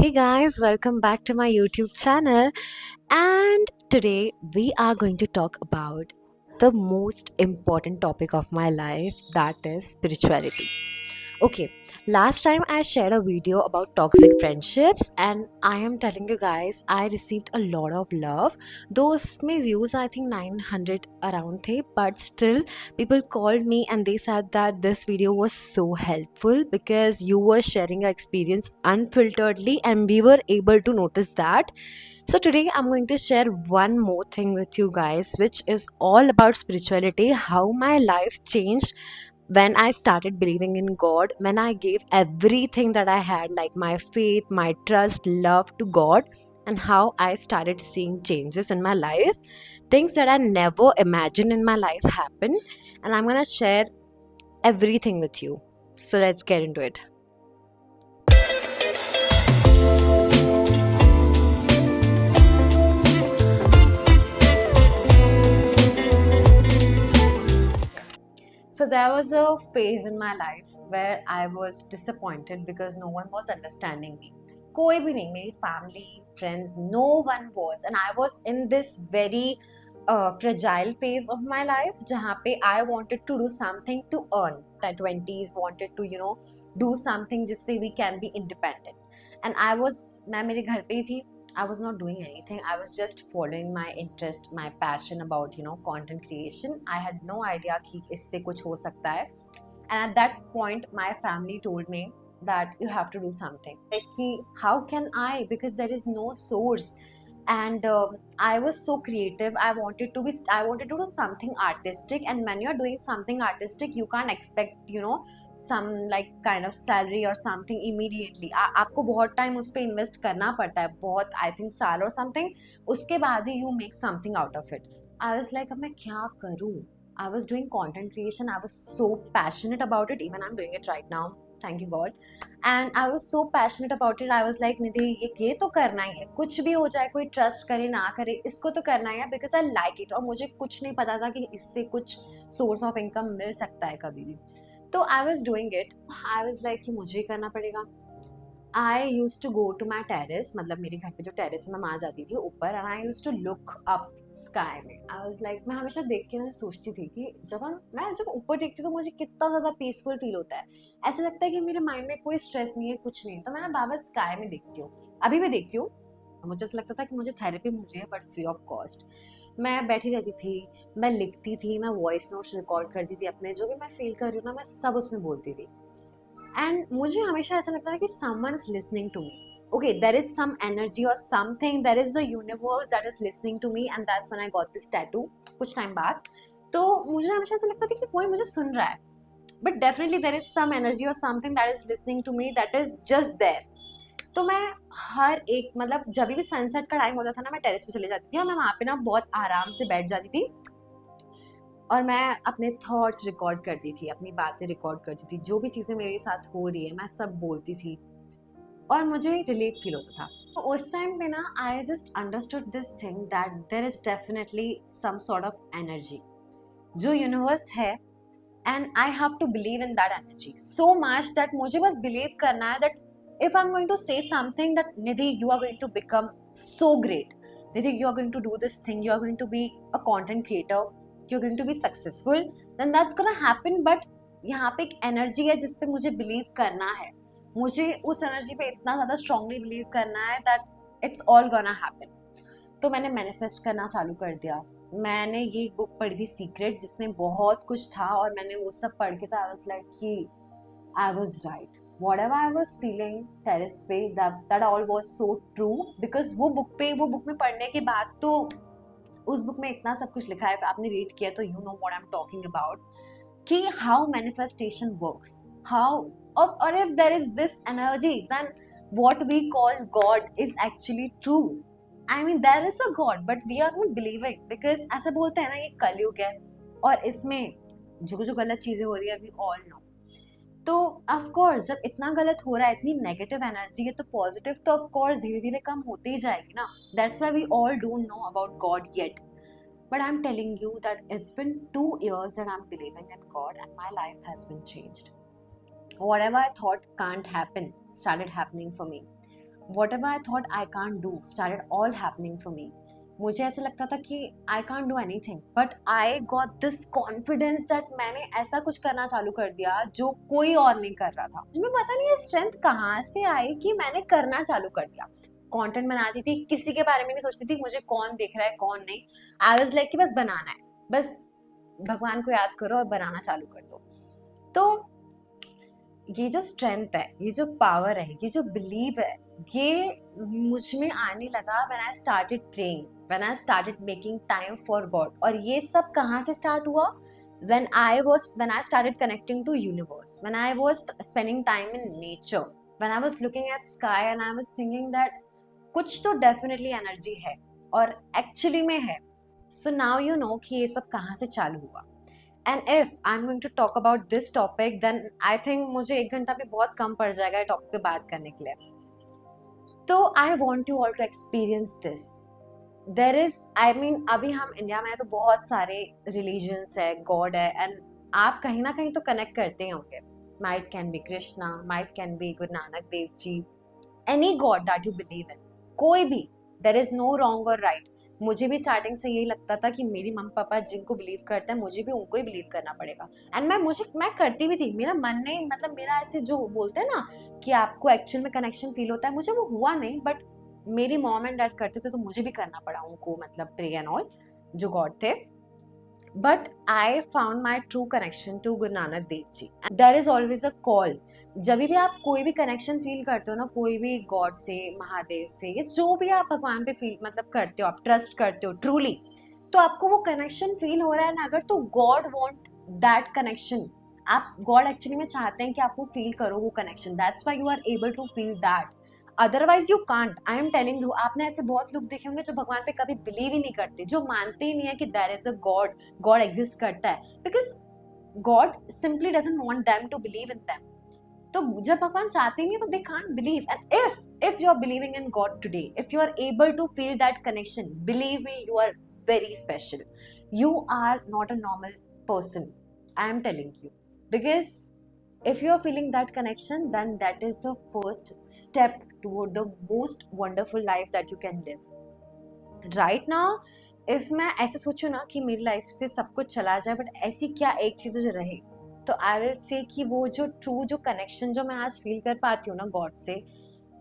Hey guys, welcome back to my YouTube channel. And today we are going to talk about the most important topic of my life, that is spirituality. Okay, last time I shared a video about toxic friendships, and I am telling you guys, I received a lot of love. Those उसमें views I think 900 around थे, but still people called me and they said that this video was so helpful because you were sharing your experience unfilteredly and we were able to notice that. So today I'm going to share one more thing with you guys, which is all about spirituality, how my life changed when I started believing in God, when I gave everything that I had, like my faith, my trust, love to God, and how I started seeing changes in my life, things that I never imagined in my life happen. And I'm gonna share everything with you. So let's get into it. So there was a phase in my life where I was disappointed because no one was understanding me. कोई भी नहीं, मेरी family, friends, no one was, and I was in this very fragile phase of my life जहाँ पे I wanted to do something to earn. That 20s wanted to do something जिससे we can be independent. And मैं मेरे घर पे ही थी. I was not doing anything. I was just following my interest, my passion about content creation. I had no idea कि इससे कुछ हो सकता है. And at that point, my family told me that you have to do something. Like, how can I? Because there is no source. And I was so creative. I wanted to do something artistic. And when you're doing something artistic, you can't expect, some like kind of salary or something immediately. आपको बहुत time उस पे invest करना पड़ता है, बहुत I think साल or something. उसके बाद ही you make something out of it. I was like, अब मैं क्या करूँ? I was doing content creation. I was so passionate about it. Even I'm doing it right now. Thank you God. And I was so passionate about it. I was like, निधि ये तो करना ही है. कुछ भी हो जाए, कोई trust करे ना करे, इसको तो करना ही है because I like it. और मुझे कुछ नहीं पता था कि इससे कुछ source of income मिल सकता है कभी भी. तो I was doing it. I was like कि मुझे ही करना पड़ेगा. I used to go to my terrace, मतलब मेरे घर पे जो terrace है मैं वहाँ जाती थी ऊपर, and I used to look up sky में. I was like, मैं हमेशा देख के ना सोचती थी कि मैं जब ऊपर देखती हूँ तो मुझे कितना ज़्यादा पीसफुल फील होता है. ऐसा लगता है कि मेरे माइंड में कोई स्ट्रेस नहीं है, कुछ नहीं है. तो मैं बाबा स्काई में देखती हूँ, अभी भी देखती हूँ. मुझे ऐसा लगता था कि मुझे थेरेपी मिल रही है बट फ्री ऑफ कॉस्ट. मैं बैठी रहती थी, मैं लिखती थी, मैं वॉइस नोट्स रिकॉर्ड करती थी अपने, जो भी मैं फील कर रही हूँ ना मैं सब उसमें बोलती थी. एंड मुझे हमेशा ऐसा लगता था कि someone is listening to me. Okay, there is some energy or something, there is a universe that is listening to me, and that's when I got this tattoo कुछ टाइम बाद. तो मुझे हमेशा ऐसा लगता था कि कोई मुझे सुन रहा है, but definitely there is some energy or something that is listening to me, that is just there. तो मैं हर एक मतलब जब भी सनसेट का टाइम होता था ना, मैं टेरेस पे चले जाती थी और मैं वहाँ पे ना बहुत आराम से बैठ जाती थी और मैं अपने थॉट्स रिकॉर्ड करती थी, अपनी बातें रिकॉर्ड करती थी, जो भी चीज़ें मेरे साथ हो रही है मैं सब बोलती थी और मुझे रिलीफ फील होता था. तो उस टाइम पे ना I just understood this thing that there is definitely some sort of energy जो यूनिवर्स है, and I have to believe in that energy so much that मुझे बस बिलीव करना है that if I'm going to say something that Nidhi, you are going to become so great. Nidhi, you are going to do this thing. You are going to be a content creator. You're going to be successful. Then that's gonna happen. But यहाँ पे एक energy है जिस पे मुझे believe करना है. मुझे उस एनर्जी पे इतना ज़्यादा स्ट्रांगली बिलीव करना है that it's all gonna happen. तो मैंने मैनिफेस्ट करना चालू कर दिया. मैंने ये बुक पढ़ी थी सीक्रेट, जिसमें बहुत कुछ था और मैंने वो सब पढ़ के था. आई वाज लाइक कि I was right. Whatever I was feeling terrace पे, that all was so true because वो बुक में पढ़ने के बाद तो उस बुक में इतना सब कुछ लिखा है, आपने रीड किया तो you know what I'm talking about, कि how manifestation works, how or if there is this energy, then what we call God is actually true. I mean there is a God but we are not believing because ऐसा बोलते हैं ना, ये कलयुग है और इसमें जो गलत चीज़ें हो रही है we all know. तो ऑफ कोर्स जब इतना गलत हो रहा है, इतनी नेगेटिव एनर्जी है, तो पॉजिटिव तो ऑफ कोर्स धीरे धीरे कम होती ही जाएगी ना. That's why we all don't know about God yet, but I am telling you that it's been 2 years that I'm believing in God and my life has been changed. Whatever I thought can't happen started happening for me. What ever I thought I can't do started all happening for me. मुझे ऐसा लगता था कि I can't do anything, but I got this confidence that मैंने ऐसा कुछ करना चालू कर दिया जो कोई और नहीं कर रहा था. मुझे पता नहीं ये स्ट्रेंथ कहाँ से आई कि मैंने करना चालू कर दिया. कंटेंट बनाती थी, किसी के बारे में नहीं सोचती थी मुझे कौन देख रहा है कौन नहीं. आई वाज लाइक कि बस बनाना है, बस भगवान को याद करो और बनाना चालू कर दो. तो ये जो स्ट्रेंथ है, ये जो पावर है, ये जो बिलीव है, ये मुझ में आने लगा when I started praying, when I started making time for God. और ये सब कहाँ से स्टार्ट हुआ? when I started connecting to universe, when I was spending time in nature, when I was looking at sky and I was thinking that कुछ तो definitely energy है और एक्चुअली में है. सो नाउ यू नो कि ये सब कहाँ से चालू हुआ. And if I am going to talk about this topic then I think मुझे 1 घंटा भी बहुत कम पड़ जाएगा ये टॉपिक पे बात करने के लिए. तो I want you all to experience this. There is I mean अभी हम इंडिया में है तो बहुत सारे रिलीजन्स है, गॉड है, एंड आप कहीं ना कहीं तो कनेक्ट करते होंगे. Might can be Krishna, might can be Guru Nanak Dev ji, any god that you believe in, कोई भी. There is no wrong or right. मुझे भी स्टार्टिंग से यही लगता था कि मेरी मम्मी पापा जिनको बिलीव करते हैं मुझे भी उनको ही बिलीव करना पड़ेगा. एंड मैं करती भी थी. मेरा मन नहीं, मतलब मेरा ऐसे जो बोलते हैं ना कि आपको एक्चुअल में कनेक्शन फील होता है, मुझे वो हुआ नहीं, बट मेरी मॉम एंड डैड करते थे तो मुझे भी करना पड़ा उनको, मतलब प्रे एंड ऑल जो गॉड थे. But I found my true connection to Guru Nanak Dev ji. There is always a call. जब भी आप कोई भी कनेक्शन फील करते हो ना, कोई भी गॉड से, महादेव से, या जो भी आप भगवान पे फील मतलब करते हो, आप ट्रस्ट करते हो ट्रूली, तो आपको वो कनेक्शन फील हो रहा है ना अगर, तो गॉड वॉन्ट दैट कनेक्शन. आप गॉड एक्चुअली में चाहते हैं कि आप वो फील करो वो connection. That's why you are able to feel that. Otherwise you can't. I am telling you, आपने ऐसे बहुत लोग देखे होंगे जो भगवान पे कभी बिलीव ही नहीं करते, जो मानते ही नहीं है कि there is a God, God exist करता है, because God simply doesn't want them to believe in them. तो जब भगवान चाहते नहीं है तो they can't believe. And if you are believing in God today, if you are able to feel that connection, believe me, you are very special. You are not a normal person, I am telling you. Because if you are feeling that connection, then that is the first step toward the most wonderful life that you can live. Right now, if मैं ऐसे सोचूं ना कि मेरी life से सब कुछ चला जाए बट ऐसी क्या एक चीज जो रहे, तो आई विल से कि वो जो ट्रू जो कनेक्शन जो मैं आज फील कर पाती हूँ ना गॉड से,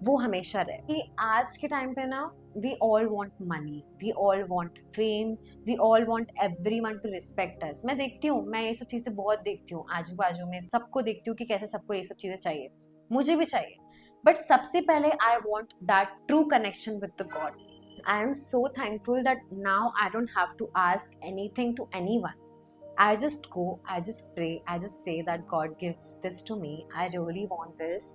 वो हमेशा रहे. कि आज के टाइम पे ना we all want money, we all want fame, we all want everyone to respect us. मैं देखती हूँ, मैं ये सब चीज़ें बहुत देखती हूँ आजू बाजू में, सबको देखती हूँ कि कैसे सबको ये सब चीज़ें चाहिए, मुझे भी चाहिए. बट सबसे पहले I want that true connection with the God. I am so thankful that now I don't have to ask anything to anyone. I just go, I just pray, I just say that God give this to me. I really want this.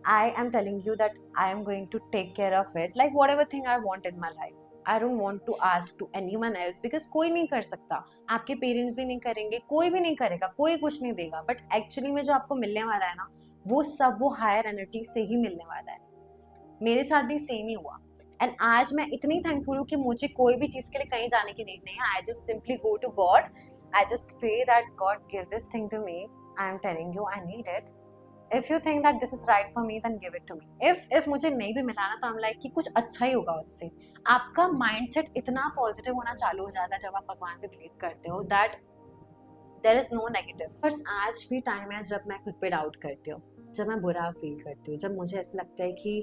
I am telling you that I am going to take care of it. Like whatever thing I want in my life. I don't want to ask to anyone else because कोई नहीं कर सकता. आपके parents भी नहीं करेंगे, कोई भी नहीं करेगा, कोई कुछ नहीं देगा. बट एक्चुअली में जो आपको मिलने वाला है ना, वो सब वो हायर एनर्जी से ही मिलने वाला है. मेरे साथ भी सेम ही हुआ. एंड आज मैं इतनी थैंकफुल हूँ कि मुझे कोई भी चीज़ के लिए कहीं जाने की नीड नहीं है. I just simply go to God, I just pray that God give this thing to me. I am telling you I need it. If you think that this is right for me then give it to me. If मुझे नहीं भी मिला ना तो I am like कि कुछ अच्छा ही होगा उससे. आपका माइंडसेट इतना पॉजिटिव होना चालू हो जाता है जब आप भगवान पे बिलीव करते हो that there is no negative. बस आज भी टाइम है जब मैं खुद पे डाउट करती हूँ, जब मैं बुरा फील करती हूँ, जब मुझे ऐसा लगता है कि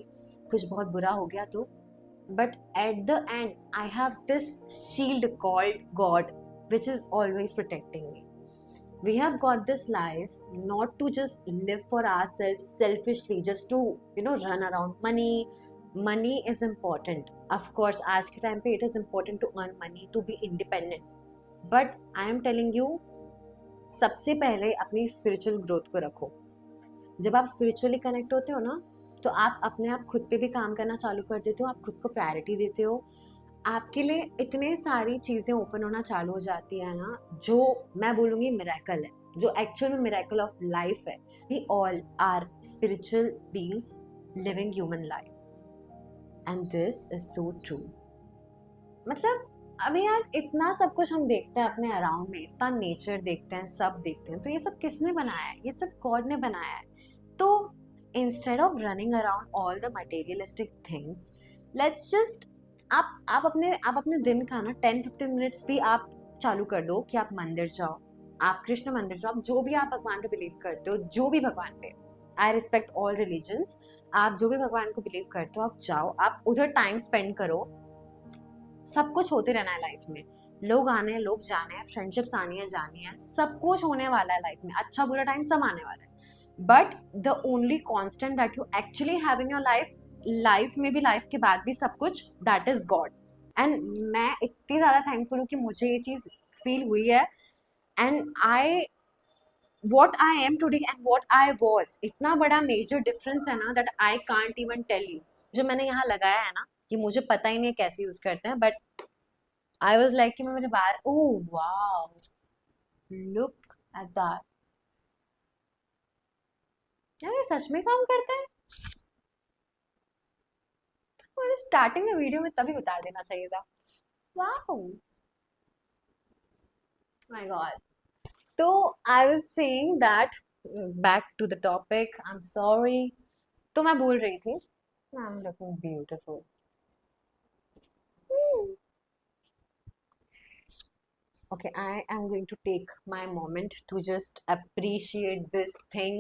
कुछ बहुत बुरा हो गया तो. But at the end, I have this shield called God, which is always protecting me. We have got this life not to just live for ourselves selfishly, just to, run around. Money is important. Of course, आज के time पे it is important to earn money, to be independent. But I am telling you, सबसे पहले अपनी spiritual growth को रखो. जब आप spiritually connect होते हो ना, तो आप अपने आप खुद पे भी काम करना चालू कर देते हो. आप खुद को प्रायोरिटी देते हो. आपके लिए इतने सारी चीज़ें ओपन होना चालू हो जाती है ना, जो मैं बोलूँगी मिरेकल है, जो एक्चुअल में मिरेकल ऑफ लाइफ है. We all are spiritual beings living human life and this is so true. मतलब अभी यार इतना सब कुछ हम देखते हैं अपने अराउंड में, इतना नेचर देखते हैं, सब देखते हैं, तो ये सब किसने बनाया है? ये सब गॉड ने बनाया है. तो instead of running around all the materialistic things, let's just आप अपने दिन का ना 10-15 मिनट्स भी आप चालू कर दो कि आप मंदिर जाओ, आप कृष्ण मंदिर जाओ, आप जो भी आप भगवान पे बिलीव करते हो, जो भी भगवान पे, आई रिस्पेक्ट ऑल रिलीजन्स, आप जो भी भगवान को बिलीव करते हो आप जाओ, आप उधर टाइम स्पेंड करो। सब कुछ होते रहना है लाइफ में, लोग आने हैं लोग जाने हैं, फ्रेंडशिप्स आनी है जानी है, सब कुछ होने वाला है लाइफ में, अच्छा बुरा टाइम सब आने वाला है, but the only constant that you actually have in your life में भी, लाइफ के बाद भी सब कुछ, दैट इज गॉड। एंड मैं इतनी ज़्यादा थैंकफुल हूँ कि मुझे ये चीज़ फील हुई है, and I what I am today and what I was, इतना बड़ा मेजर डिफरेंस है ना that I can't even tell you। जो मैंने यहाँ लगाया है ना, कि मुझे पता ही नहीं है कैसे यूज करते हैं, बट आई वॉज लाइक कि मैं मेरे बाल, oh wow, look at that, यार ये सच में काम करता है। मुझे स्टार्टिंग में वीडियो में तभी उतार देना चाहिए था। Wow, my god. तो I was saying that, back to the topic, I am sorry. तो मैं बोल रही थी I am looking beautiful. Okay, I am going to take my moment to just appreciate this thing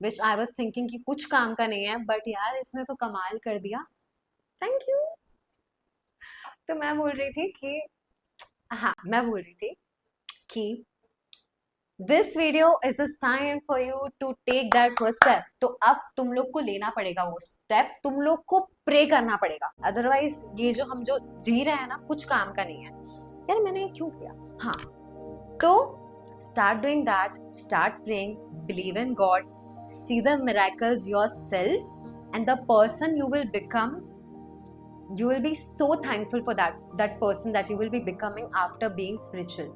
which I was thinking कि कुछ काम का नहीं है, but यार इसने तो कमाल कर दिया। Thank you। तो मैं बोल रही थी कि, हाँ मैं बोल रही थी कि this video is a sign for you to take that first step. तो अब तुम लोग को लेना पड़ेगा वो स्टेप, तुम लोग को प्रे करना पड़ेगा, अदरवाइज ये जो हम जो जी रहे हैं ना कुछ काम का नहीं है। यार मैंने ये क्यों किया? हाँ, तो start doing that, start praying, believe in God, see the miracles yourself, and the person you will become, you will be so thankful for that person that you will be becoming after being spiritual.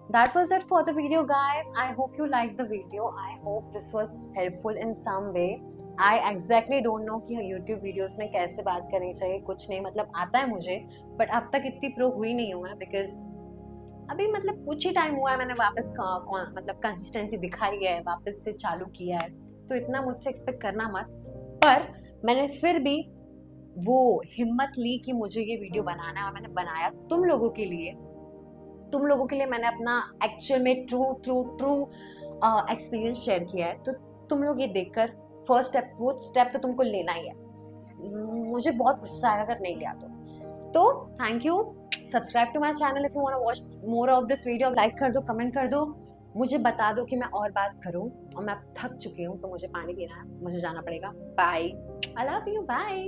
That was it for the video guys. I hope you liked the video. I hope this was helpful in some way. I exactly don't know कि YouTube videos में कैसे बात करनी चाहिए, कुछ नहीं, मतलब आता है मुझे, बट अब तक इतनी प्रो हुई नहीं हूँ मैं, बिकॉज अभी मतलब कुछ ही टाइम हुआ है, मैंने वापस मतलब कंसिस्टेंसी दिखाई है, वापस से चालू किया है, तो इतना मुझसे एक्सपेक्ट करना मत। पर मैंने फिर भी वो हिम्मत ली कि मुझे ये वीडियो बनाना है, और मैंने बनाया तुम लोगों के लिए। तुम लोगों के लिए मैंने अपना एक्चुअल में ट्रू एक्सपीरियंस शेयर किया है, तो तुम लोग ये देखकर फर्स्ट स्टेप, वो स्टेप तो तुमको लेना ही है। मुझे बहुत गुस्सा आएगा अगर नहीं लिया तो thank you. Subscribe to my channel if you want to watch more of this video. Like कर दो, कमेंट कर दो, मुझे बता दो कि मैं और बात करूं, और मैं थक चुकी हूँ तो मुझे पानी पीना है, मुझे जाना पड़ेगा। Bye, I love you, bye.